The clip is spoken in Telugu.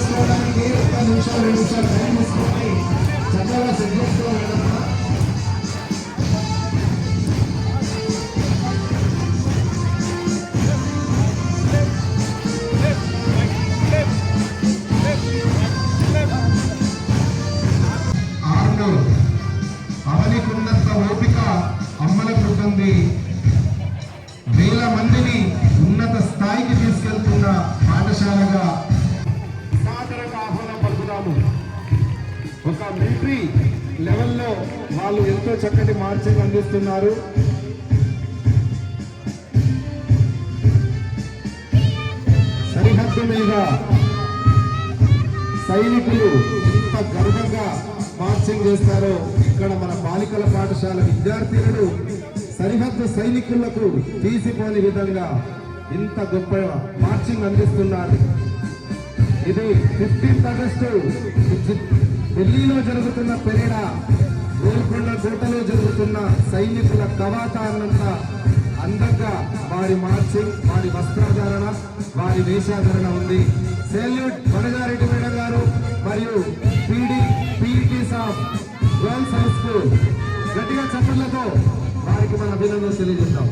చేసుకోవడానికి 1 నిమిషం 2 నిమిషాలు టైం తీసుకొని చక్కగా సెట్ చేసుకోవాలన్నా అవనికున్నంత ఓపిక అమ్మలకు ఉంటుంది. వేల మందిని ఉన్నత స్థాయికి తీసుకెళ్తున్న పాఠశాలగా సాదరంగా ఆహ్వానం పలుకుతాము. ఒక మిలిటరీ లెవెల్లో వాళ్ళు ఎంతో చక్కటి మార్చింగ్ అందిస్తున్నారు. సరిహద్దు మీద సైనికులు ఎంత గర్వంగా మార్చింగ్ చేస్తారో ఇక్కడ మన బాలికల పాఠశాల విద్యార్థినులు సరిహద్దు సైనికులకు తీసిపోని విధంగా ఇంత గొప్ప మార్చింగ్ అందిస్తున్నారు. ఇది 15th ఆగస్టు ఢిల్లీలో జరుగుతున్న పెరేడా, గోల్కొండ కోటలో జరుగుతున్న సైనికుల కవాతా అన్నంత అందంగా వారి మార్చింగ్, వారి వస్త్రధారణ, వారి వేషాధరణ ఉంది. సెల్యూట్ వనజారెడ్డి మేడం గారు మరియు PTs of girls high school. గట్టిగా చప్పట్లతో వారికి మన అభినందనలు తెలియజేస్తాం.